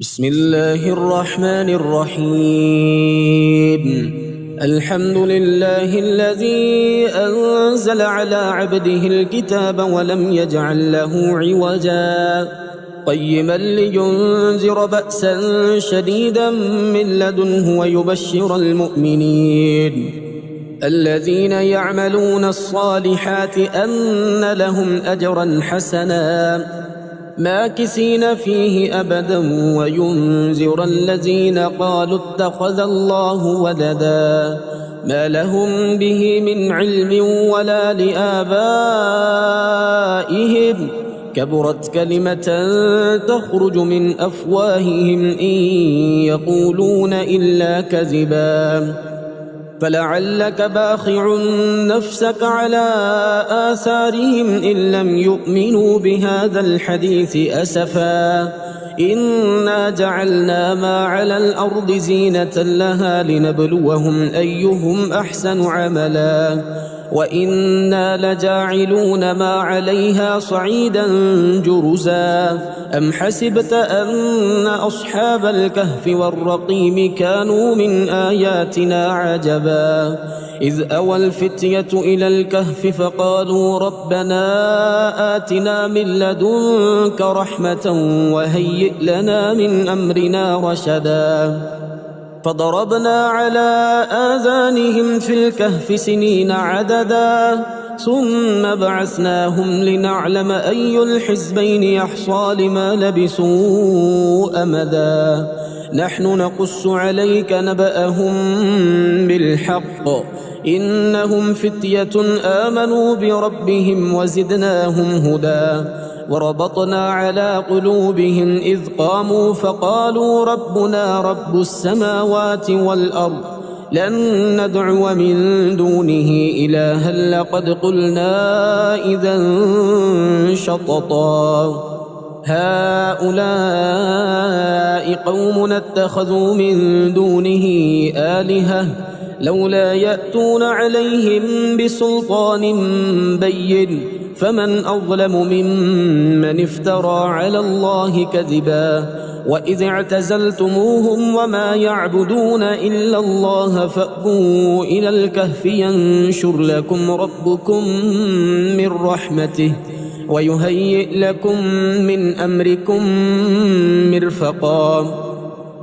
بسم الله الرحمن الرحيم. الحمد لله الذي أنزل على عبده الكتاب ولم يجعل له عوجا قيما لينذر بأسا شديدا من لدنه ويبشر المؤمنين الذين يعملون الصالحات أن لهم أجرا حسنا ماكثين فيه أبدا وينذر الذين قالوا اتخذ الله ولدا ما لهم به من علم ولا لآبائهم كبرت كلمة تخرج من أفواههم إن يقولون إلا كذبا فلعلك باخع نفسك على آثارهم إن لم يؤمنوا بهذا الحديث أسفا إنا جعلنا ما على الأرض زينة لها لنبلوهم أيهم أحسن عملا وإنا لجاعلون ما عليها صعيدا جرزا أم حسبت أن أصحاب الكهف والرقيم كانوا من آياتنا عجبا إذ أوى الفتية إلى الكهف فقالوا ربنا آتنا من لدنك رحمة وهيئ لنا من أمرنا رشدا فضربنا على آذانهم في الكهف سنين عددا ثم بعثناهم لنعلم أي الحزبين يحصى لما لبثوا أمدا نحن نقص عليك نبأهم بالحق إنهم فتية آمنوا بربهم وزدناهم هدى وربطنا على قلوبهم إذ قاموا فقالوا ربنا رب السماوات والأرض لن ندعو من دونه إلها لقد قلنا إذا شططا هؤلاء قوم اتخذوا من دونه آلهة لولا يأتون عليهم بسلطان بين فمن أظلم ممن افترى على الله كذبا وإذ اعتزلتموهم وما يعبدون إلا الله فأووا إلى الكهف ينشر لكم ربكم من رحمته ويهيئ لكم من أمركم مرفقا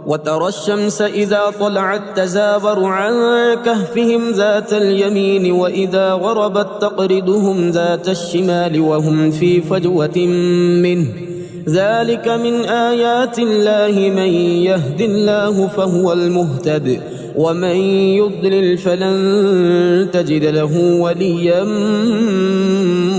وترى الشمس إذا طلعت تزاور عن كهفهم ذات اليمين وإذا غربت تقرضهم ذات الشمال وهم في فجوة منه ذلك من آيات الله من يهد الله فهو المهتد ومن يضلل فلن تجد له وليا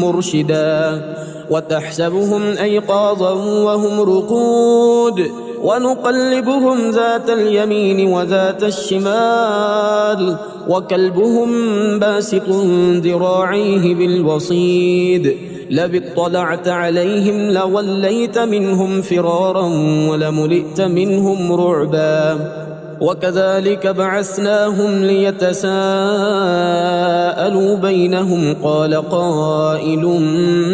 مرشدا وتحسبهم أيقاظا وهم رقود ونقلبهم ذات اليمين وذات الشمال وكلبهم باسط ذراعيه بالوصيد لو اطلعت عليهم لوليت منهم فرارا ولملئت منهم رعبا وكذلك بعثناهم ليتساءلوا بينهم قال قائل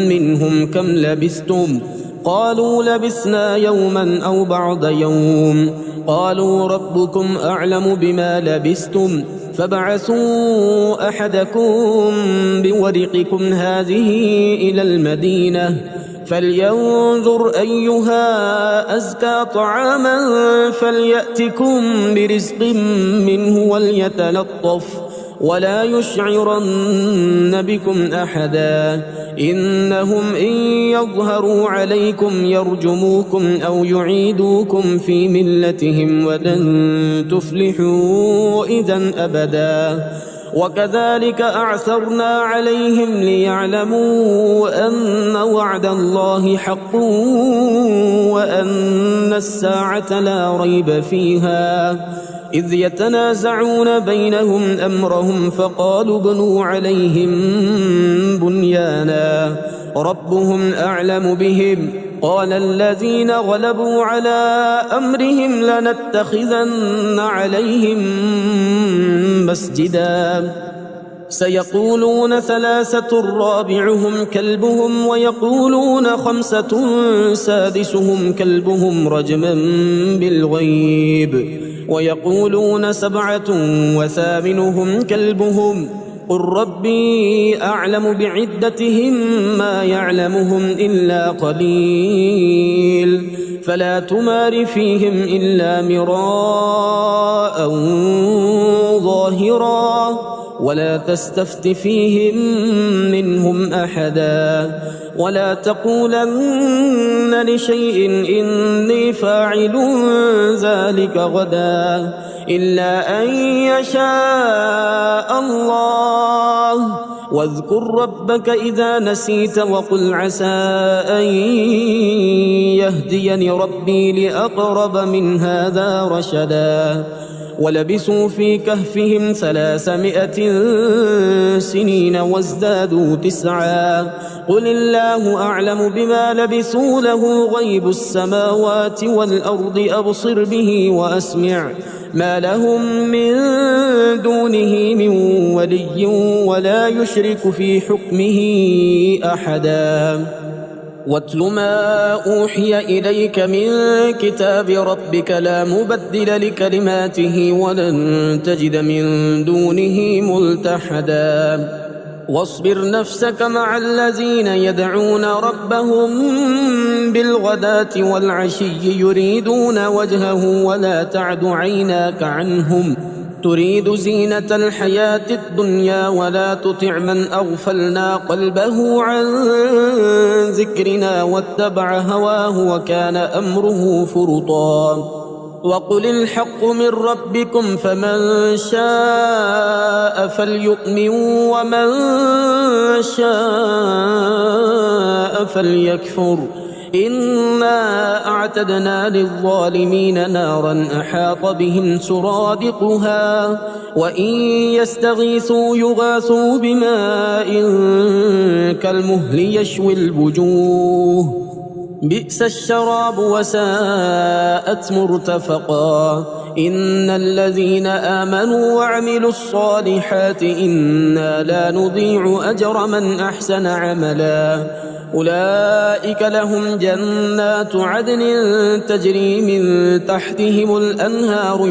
منهم كم لبثتم قالوا لبثنا يوما أو بعض يوم قالوا ربكم أعلم بما لبثتم فابعثوا أحدكم بورقكم هذه إلى المدينة فلينظر أيها أزكى طعاما فليأتكم برزق منه وليتلطف ولا يشعرن بكم أحدا إنهم إن يظهروا عليكم يرجموكم أو يعيدوكم في ملتهم ولن تفلحوا إذا أبدا وكذلك أعثرنا عليهم ليعلموا أن وعد الله حق وأن الساعة لا ريب فيها إذ يتنازعون بينهم أمرهم فقالوا ابنوا عليهم بنيانا ربهم أعلم بهم قال الذين غلبوا على أمرهم لنتخذن عليهم مسجدا سيقولون 3 رابعهم كلبهم ويقولون 5 سادسهم كلبهم رجما بالغيب ويقولون 7 وثامنهم كلبهم قل ربي أعلم بعدتهم ما يعلمهم إلا قليل فلا تمار فيهم إلا مراء ظاهرا ولا تستفت فيهم منهم أحدا ولا تقولن لشيء إني فاعل ذلك غدا إلا أن يشاء الله واذكر ربك إذا نسيت وقل عسى أن يهديني ربي لأقرب من هذا رشدا ولبثوا في كهفهم 300 سنين وازدادوا 9 قل الله أعلم بما لبثوا له غيب السماوات والأرض أبصر به وأسمع ما لهم من دونه من ولي ولا يشرك في حكمه أحدا واتل ما أوحي إليك من كتاب ربك لا مبدل لكلماته ولن تجد من دونه ملتحدا واصبر نفسك مع الذين يدعون ربهم بالغداة والعشي يريدون وجهه ولا تعد عيناك عنهم تريد زينة الحياة الدنيا ولا تطع من أغفلنا قلبه عن ذكرنا واتبع هواه وكان أمره فرطا وقل الحق من ربكم فمن شاء فليؤمن ومن شاء فليكفر إنا أعتدنا للظالمين نارا أحاط بهم سرادقها وإن يستغيثوا يغاثوا بماء كالمهل يشوي الوجوه بئس الشراب وساءت مرتفقا إن الذين آمنوا وعملوا الصالحات إنا لا نضيع أجر من أحسن عملا أولئك لهم جنات عدن تجري من تحتهم الأنهار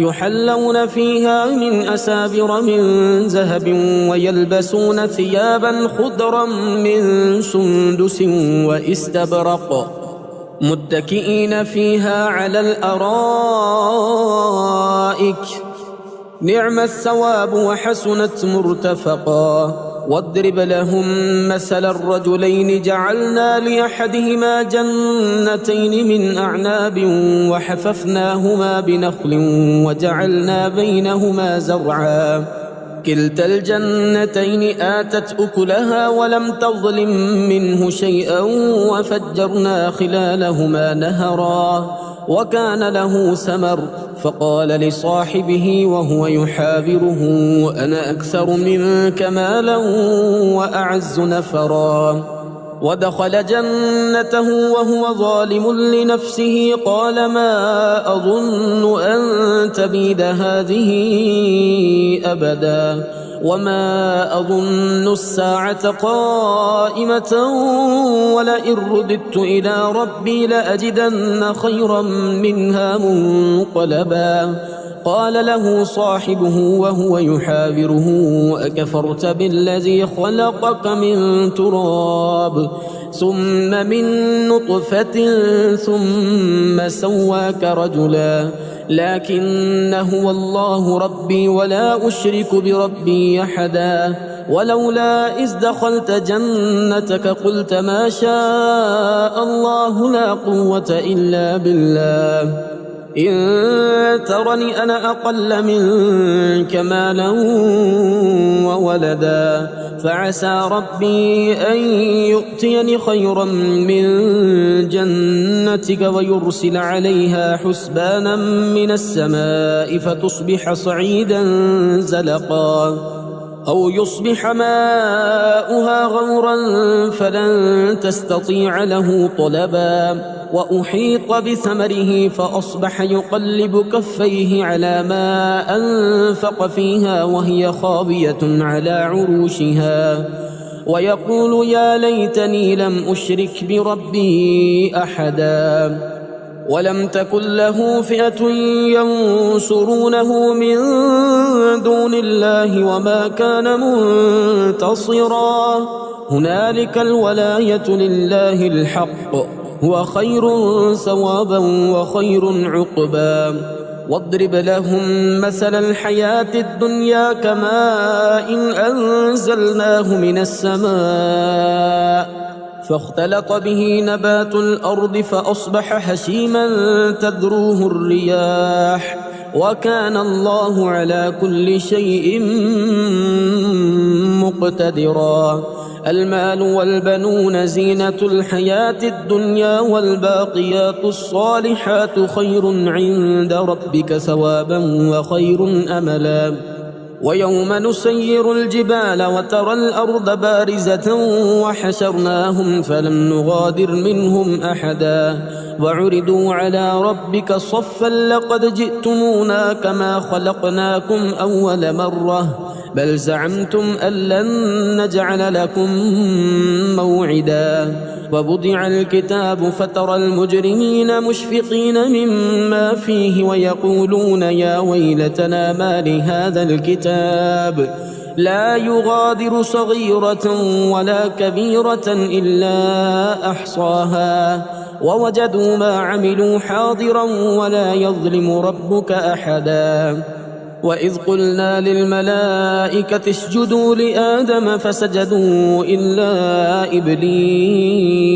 يحلون فيها من أسابر من ذهب ويلبسون ثيابا خضرا من سندس واستبرق متكئين فيها على الأرائك نعم الثواب وحسنت مرتفقا واضرب لهم مثل الرجلين جعلنا لأحدهما جنتين من أعناب وحففناهما بنخل وجعلنا بينهما زرعا كلتا الجنتين آتت أكلها ولم تظلم منه شيئا وفجرنا خلالهما نهرا وكان له ثمر فقال لصاحبه وهو يحاوره أنا أكثر منك مالا وأعز نفرا ودخل جنته وهو ظالم لنفسه قال ما أظن أن تبيد هذه أبدا وما أظن الساعة قائمة ولئن رددت إلى ربي لأجدن خيرا منها منقلبا قال له صاحبه وهو يحاوره أكفرت بالذي خلقك من تراب ثم من نطفة ثم سواك رجلا لكن هو الله ربي ولا أشرك بربي أحدا ولولا إذ دخلت جنتك قلت ما شاء الله لا قوة إلا بالله إن ترني أنا أقل منك مالا وولدا فعسى ربي أن يؤتيني خيرا من جنتك ويرسل عليها حسبانا من السماء فتصبح صعيدا زلقا أو يصبح ماؤها غورا فلن تستطيع له طلبا وأحيط بثمره فأصبح يقلب كفيه على ما أنفق فيها وهي خاوية على عروشها ويقول يا ليتني لم أشرك بربي أحدا ولم تكن له فئة ينصرونه من دون الله وما كان منتصرا هنالك الولاية لله الحق هو خير ثوابا وخير عقبا واضرب لهم مثل الحياة الدنيا كماء أنزلناه من السماء فاختلط به نبات الأرض فأصبح هشيما تذروه الرياح وكان الله على كل شيء مقتدرا المال والبنون زينة الحياة الدنيا والباقيات الصالحات خير عند ربك ثوابا وخير أملا ويوم نسير الجبال وترى الأرض بارزة وحشرناهم فلم نغادر منهم أحدا وعرضوا على ربك صفا لقد جئتمونا كما خلقناكم أول مرة بل زعمتم أن لن نجعل لكم موعدا ووضع الكتاب فترى المجرمين مشفقين مما فيه ويقولون يا ويلتنا ما لهذا الكتاب لا يغادر صغيرة ولا كبيرة إلا أحصاها ووجدوا ما عملوا حاضرا ولا يظلم ربك أحدا وإذ قلنا للملائكة اسجدوا لآدم فسجدوا إلا إبليس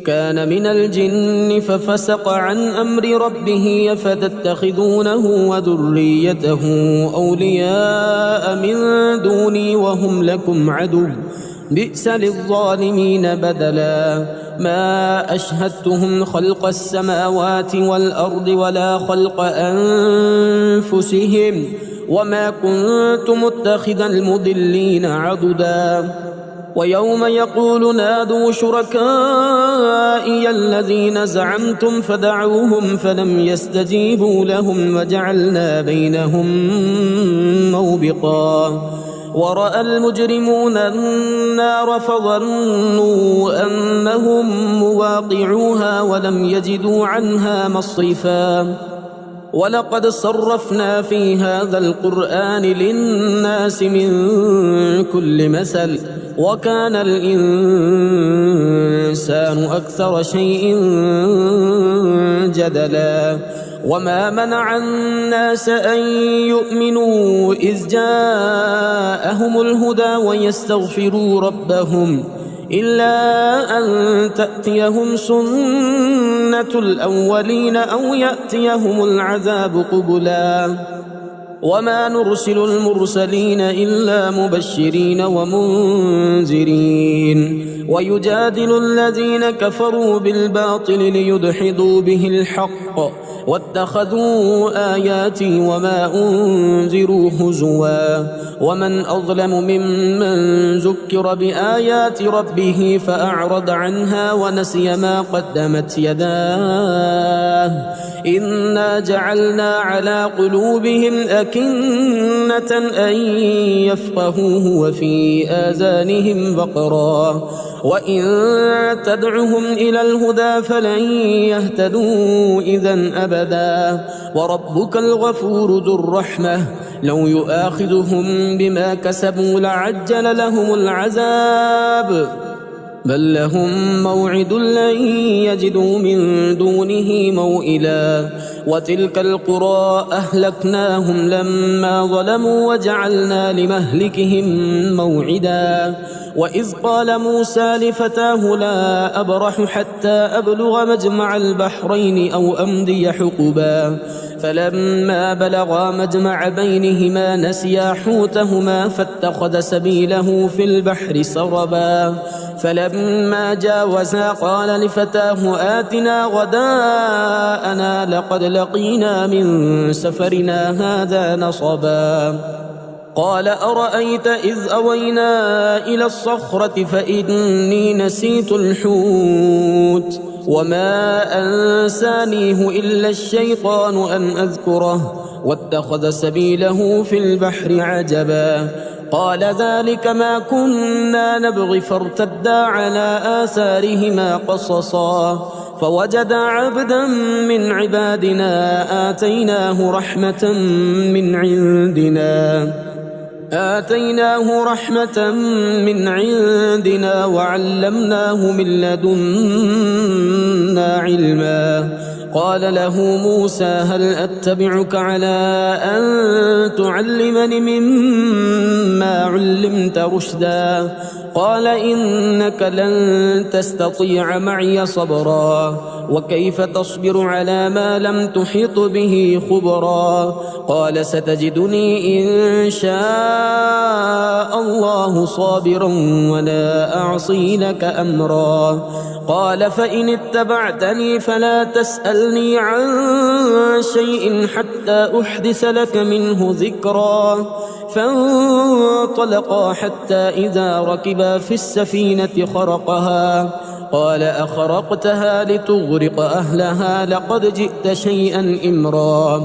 كان من الجن ففسق عن أمر ربه أفتتخذونه وذريته أولياء من دوني وهم لكم عدو بئس للظالمين بدلا ما أشهدتهم خلق السماوات والأرض ولا خلق أنفسهم وما كنت متخذ المضلين عضدا ويوم يقول نادوا شركائي الذين زعمتم فدعوهم فلم يستجيبوا لهم وجعلنا بينهم موبقا ورأى المجرمون النار فظنوا أنهم مواقعوها ولم يجدوا عنها مصرفا ولقد صرفنا في هذا القرآن للناس من كل مثل وكان الإنسان أكثر شيء جدلا وما منع الناس أن يؤمنوا إذ جاءهم الهدى ويستغفروا ربهم إلا أن تأتيهم سنة الأولين أو يأتيهم العذاب قبلا وما نرسل المرسلين إلا مبشرين ومنذرين ويجادل الذين كفروا بالباطل ليدحضوا به الحق واتخذوا آياتي وما أنذروا هزوا ومن أظلم ممن ذكر بآيات ربه فأعرض عنها ونسي ما قدمت يداه إنا جعلنا على قلوبهم أكنة أن يفقهوه وفي آذانهم وقرا وإن تدعهم إلى الهدى فلن يهتدوا إذا أبدا وربك الغفور ذو الرحمة لو يؤاخذهم بما كسبوا لعجل لهم العذاب بل لهم موعد لن يجدوا من دونه موئلا وتلك القرى أهلكناهم لما ظلموا وجعلنا لمهلكهم موعدا وإذ قال موسى لفتاه لا أبرح حتى أبلغ مجمع البحرين أو أمضي حقبا فلما بلغا مجمع بينهما نسيا حوتهما فاتخذ سبيله في البحر سربا فلما جاوزا قال لفتاه آتنا غداءنا لقد لقينا من سفرنا هذا نصبا قال أرأيت إذ أوينا إلى الصخرة فإني نسيت الحوت وما أنسانيه إلا الشيطان أن أذكره واتخذ سبيله في البحر عجبا قال ذلك ما كنا نبغي فارتدا على آثارهما قصصا فوجدا عبدا من عبادنا آتيناه رحمة من عندنا وعلمناه من لدنا علما قال له موسى هل أتبعك على أن تعلمني مما علمت رشدا قال إنك لن تستطيع معي صبرا وكيف تصبر على ما لم تحط به خبرا قال ستجدني إن شاء الله صابرا ولا أعصي لك أمرا قال فإن اتبعتني فلا تسألني عن شيء حتى أحدث لك منه ذكرا فانطلقا حتى إذا ركبا في السفينة خرقها قال أخرقتها لتغرق أهلها لقد جئت شيئا إمرا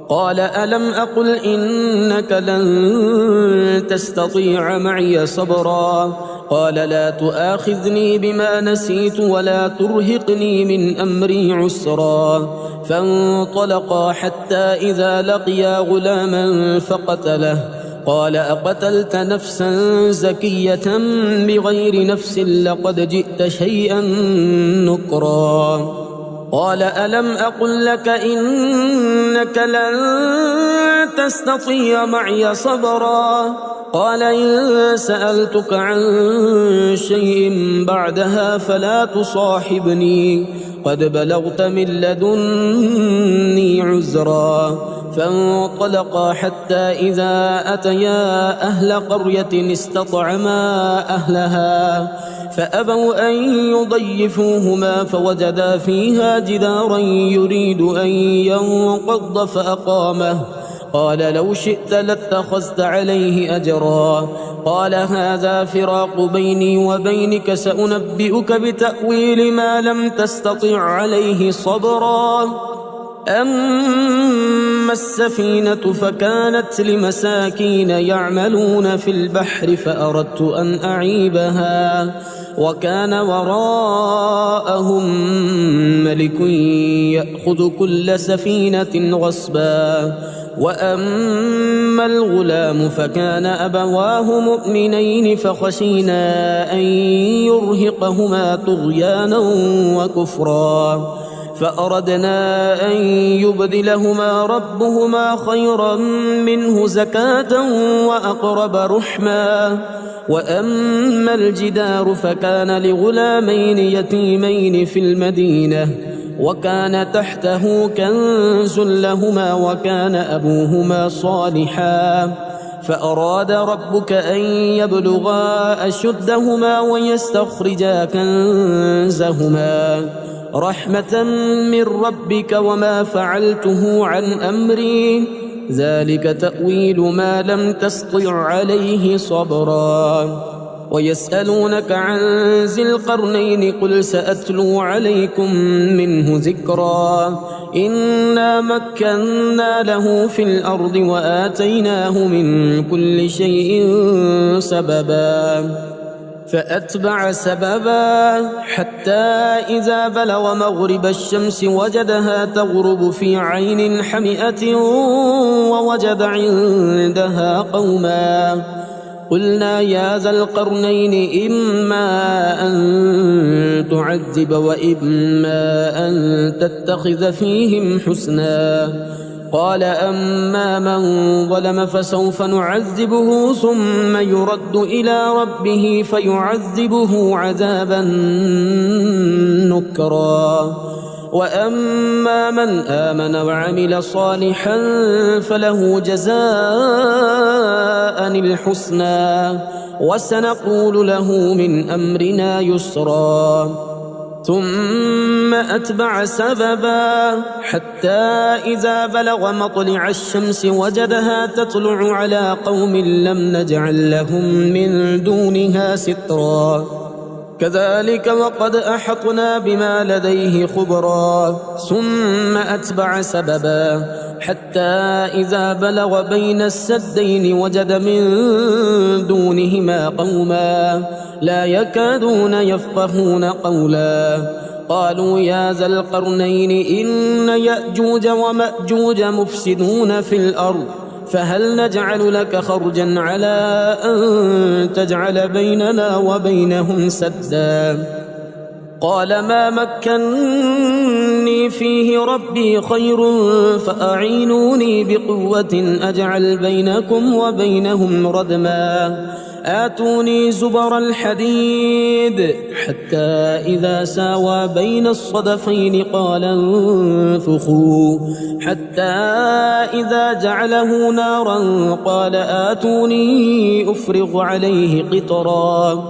قال ألم أقل إنك لن تستطيع معي صبرا قال لا تؤاخذني بما نسيت ولا ترهقني من أمري عسرا فانطلقا حتى إذا لقيا غلاما فقتله قال أقتلت نفسا زكية بغير نفس لقد جئت شيئا نكرا قال ألم أقل لك إنك لن تستطيع معي صبرا قال إن سألتك عن شيء بعدها فلا تصاحبني قد بلغت من لدني عذرا فانطلقا حتى إذا أتيا أهل قرية استطعما أهلها فأبوا أن يضيفوهما فوجدا فيها جدارا يريد أن ينقض فأقامه قال لو شئت لاتخذت عليه أجرا قال هذا فراق بيني وبينك سأنبئك بتأويل ما لم تستطع عليه صبرا أما السفينة فكانت لمساكين يعملون في البحر فأردت أن أعيبها وكان وراءهم ملك يأخذ كل سفينة غصبا وأما الغلام فكان أبواه مؤمنين فخشينا أن يرهقهما طغيانا وكفرا فأردنا أن يبدلهما ربهما خيرا منه زكاة وأقرب رحما وأما الجدار فكان لغلامين يتيمين في المدينة وكان تحته كنز لهما وكان أبوهما صالحا فأراد ربك أن يبلغا أشدهما ويستخرجا كنزهما رحمة من ربك وما فعلته عن أمري ذلك تأويل ما لم تسطع عليه صبرا ويسألونك عن ذي القرنين قل سأتلو عليكم منه ذكرا إنا مكنا له في الأرض وآتيناه من كل شيء سببا فأتبع سببا حتى إذا بلغ مغرب الشمس وجدها تغرب في عين حمئة ووجد عندها قوما قلنا يا ذا القرنين إما أن تعذب وإما أن تتخذ فيهم حسنا قال أما من ظلم فسوف نعذبه ثم يرد إلى ربه فيعذبه عذابا نكرا وأما من آمن وعمل صالحا فله جزاء الحسنى وسنقول له من أمرنا يسرا ثم أتبع سببا حتى إذا بلغ مطلع الشمس وجدها تطلع على قوم لم نجعل لهم من دونها سترا كذلك وقد أحطنا بما لديه خبرا ثم أتبع سببا حتى إذا بلغ بين السدين وجد من دونهما قوما لا يكادون يفقهون قولا قالوا يا ذا القرنين إن يأجوج ومأجوج مفسدون في الأرض فهل نجعل لك خرجا على أن تجعل بيننا وبينهم سدا قال ما مكنني فيه ربي خير فأعينوني بقوة أجعل بينكم وبينهم ردما آتوني زبر الحديد حتى إذا ساوى بين الصدفين قال انفخوا حتى إذا جعله نارا قال آتوني أفرغ عليه قطرا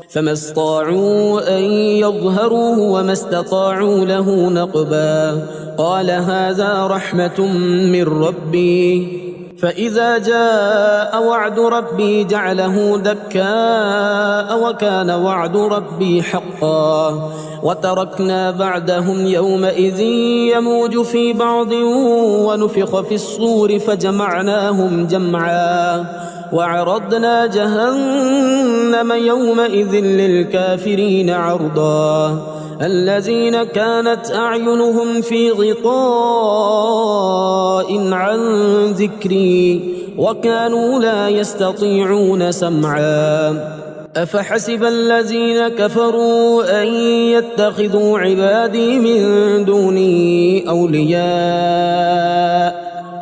فما استطاعوا أن يظهروه وما استطاعوا له نقبا قال هذا رحمة من ربي فإذا جاء وعد ربي جعله دكاء وكان وعد ربي حقا وتركنا بعدهم يومئذ يموج في بعض ونفخ في الصور فجمعناهم جمعا وعرضنا جهنم يومئذ للكافرين عرضا الذين كانت أعينهم في غطاء عن ذكري وكانوا لا يستطيعون سمعا أفحسب الذين كفروا أن يتخذوا عبادي من دوني أولياء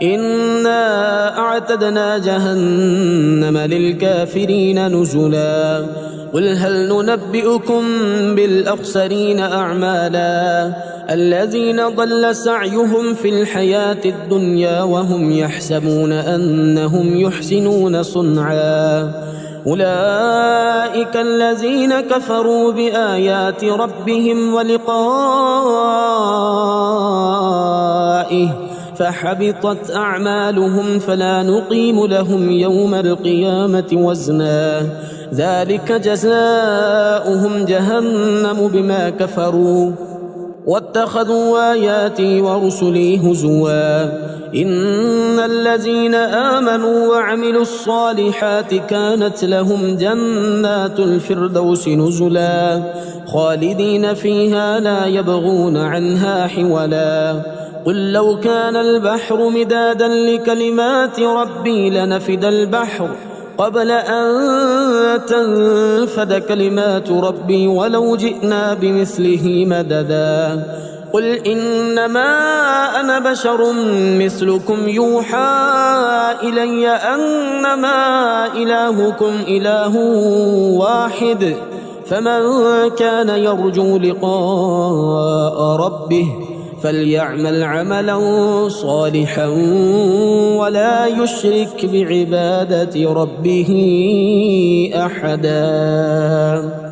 إنا أعتدنا جهنم للكافرين نزلا قل هل ننبئكم بالأخسرين أعمالا الذين ضل سعيهم في الحياة الدنيا وهم يحسبون أنهم يحسنون صنعا أولئك الذين كفروا بآيات ربهم ولقائه فحبطت أعمالهم فلا نقيم لهم يوم القيامة وزنا ذلك جزاؤهم جهنم بما كفروا واتخذوا آياتي ورسلي هزوا إن الذين آمنوا وعملوا الصالحات كانت لهم جنات الفردوس نزلا خالدين فيها لا يبغون عنها حولا قل لو كان البحر مدادا لكلمات ربي لنفد البحر قبل أن تنفد كلمات ربي ولو جئنا بمثله مددا قل إنما أنا بشر مثلكم يوحى إلي أنما إلهكم إله واحد فمن كان يرجو لقاء ربه فليعمل عملا صالحا ولا يشرك بعبادة ربه أحدا